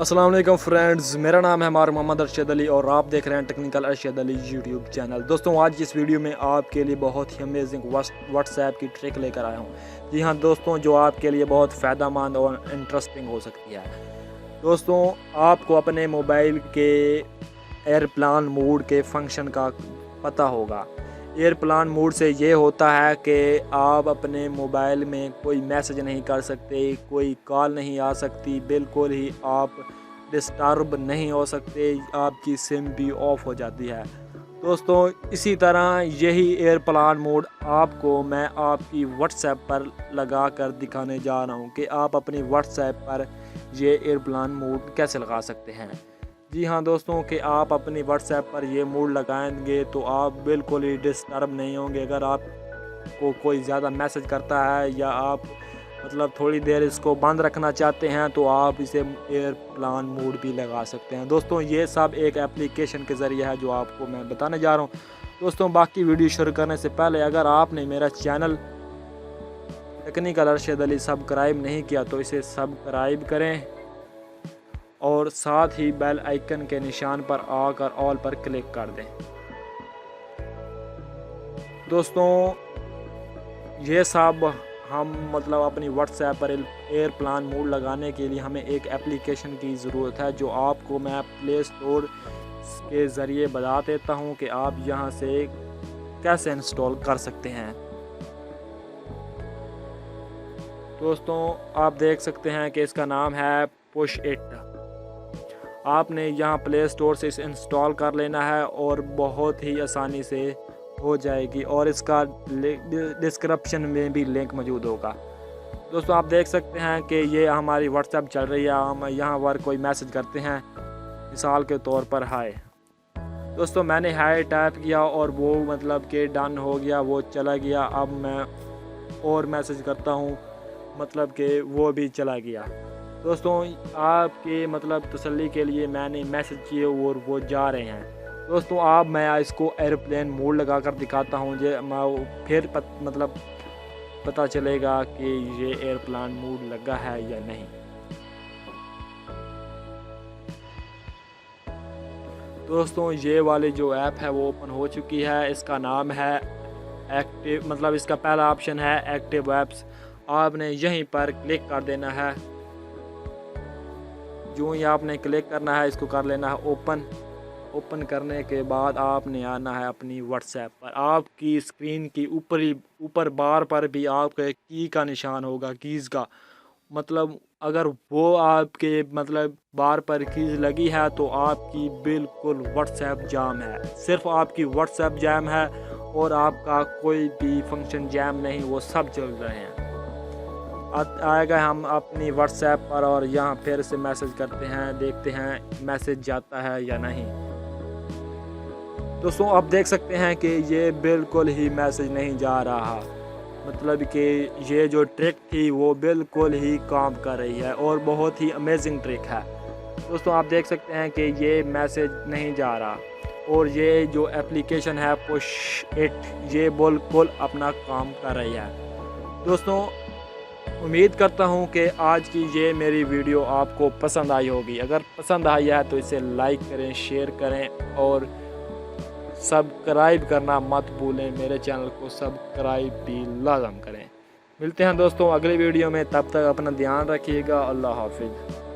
अस्सलाम वालेकुम फ्रेंड्स, मेरा नाम है मोहम्मद अरशद अली और आप देख रहे हैं technical Arshad Ali YouTube channel. दोस्तों, आज इस वीडियो में आपके लिए बहुत ही अमेजिंग व्हाट्सएप की ट्रिक लेकर आया हूं। जी हां दोस्तों, जो आपके लिए बहुत फ़ायदेमंद और इंटरेस्टिंग हो सकती है। दोस्तों, आपको अपने मोबाइल के एयरप्लेन मोड के फंक्शन का पता होगा। एयरप्लेन मोड से ये होता है कि आप अपने मोबाइल में कोई मैसेज नहीं कर सकते, कोई कॉल नहीं आ सकती, बिल्कुल ही आप डिस्टर्ब नहीं हो सकते, आपकी सिम भी ऑफ हो जाती है। दोस्तों, इसी तरह यही एयरप्लेन मोड आपको मैं आपकी व्हाट्सएप पर लगा कर दिखाने जा रहा हूँ कि आप अपनी व्हाट्सएप पर ये एयरप्लेन मोड कैसे लगा सकते हैं। जी हाँ दोस्तों, कि आप अपनी व्हाट्सएप पर ये मोड लगाएंगे तो आप बिल्कुल ही डिस्टर्ब नहीं होंगे। अगर आपको कोई ज़्यादा मैसेज करता है या आप थोड़ी देर इसको बंद रखना चाहते हैं तो आप इसे एयरप्लेन मोड भी लगा सकते हैं। दोस्तों, ये सब एक एप्लीकेशन के ज़रिए है जो आपको मैं बताने जा रहा हूँ। दोस्तों, बाकी वीडियो शुरू करने से पहले अगर आपने मेरा channel technical Arshad Ali subscribe नहीं किया तो इसे सब्सक्राइब करें और साथ ही बेल आइकन के निशान पर आकर ऑल पर क्लिक कर दें। दोस्तों, ये सब हम अपनी व्हाट्सएप पर एयरप्लेन मोड लगाने के लिए हमें एक एप्लीकेशन की ज़रूरत है, जो आपको मैं प्ले स्टोर के ज़रिए बता देता हूँ कि आप यहाँ से कैसे इंस्टॉल कर सकते हैं। दोस्तों, आप देख सकते हैं कि इसका नाम है पुश इट। आपने यहाँ प्ले स्टोर से इसे इंस्टॉल कर लेना है और बहुत ही आसानी से हो जाएगी और इसका डिस्क्रिप्शन में भी लिंक मौजूद होगा। दोस्तों, आप देख सकते हैं कि ये हमारी व्हाट्सएप चल रही है। हम यहाँ पर कोई मैसेज करते हैं, मिसाल के तौर पर हाय। दोस्तों, मैंने हाय टाइप किया और वो कि डन हो गया, वो चला गया। अब मैं और मैसेज करता हूँ, कि वो भी चला गया। दोस्तों, आपके तसल्ली के लिए मैंने मैसेज किए और वो जा रहे हैं। दोस्तों, आप मैं इसको एयरप्लेन मोड लगा कर दिखाता हूँ, फिर पता चलेगा कि ये एयरप्लेन मोड लगा है या नहीं। दोस्तों, ये वाली जो ऐप है वो ओपन हो चुकी है। इसका नाम है एक्टिव, इसका पहला ऑप्शन है एक्टिव ऐप्स। आपने यहीं पर क्लिक कर देना है। जो ही आपने क्लिक करना है, इसको कर लेना है ओपन करने के बाद आपने आना है अपनी व्हाट्सएप पर। आपकी स्क्रीन की ऊपर बार पर भी आपके की का निशान होगा, कीज़ का। अगर वो आपके बार पर कीज़ लगी है तो आपकी बिल्कुल व्हाट्सएप जाम है। सिर्फ आपकी व्हाट्सएप जाम है और आपका कोई भी फंक्शन जाम नहीं, वो सब चल रहे हैं। आएगा हम अपनी व्हाट्सएप पर और यहाँ फिर से मैसेज करते हैं, देखते हैं मैसेज जाता है या नहीं। दोस्तों, आप देख सकते हैं कि ये बिल्कुल ही मैसेज नहीं जा रहा। कि ये जो ट्रिक थी वो बिल्कुल ही काम कर रही है और बहुत ही अमेजिंग ट्रिक है। दोस्तों, आप देख सकते हैं कि ये मैसेज नहीं जा रहा और ये जो एप्लीकेशन है पुश इट, ये बिल्कुल अपना काम कर रही है। दोस्तों, उम्मीद करता हूँ कि आज की ये मेरी वीडियो आपको पसंद आई होगी। अगर पसंद आई है तो इसे लाइक करें, शेयर करें और सब्सक्राइब करना मत भूलें। मेरे चैनल को सब्सक्राइब भी लाजम करें। मिलते हैं दोस्तों अगली वीडियो में, तब तक अपना ध्यान रखिएगा। अल्लाह हाफिज़।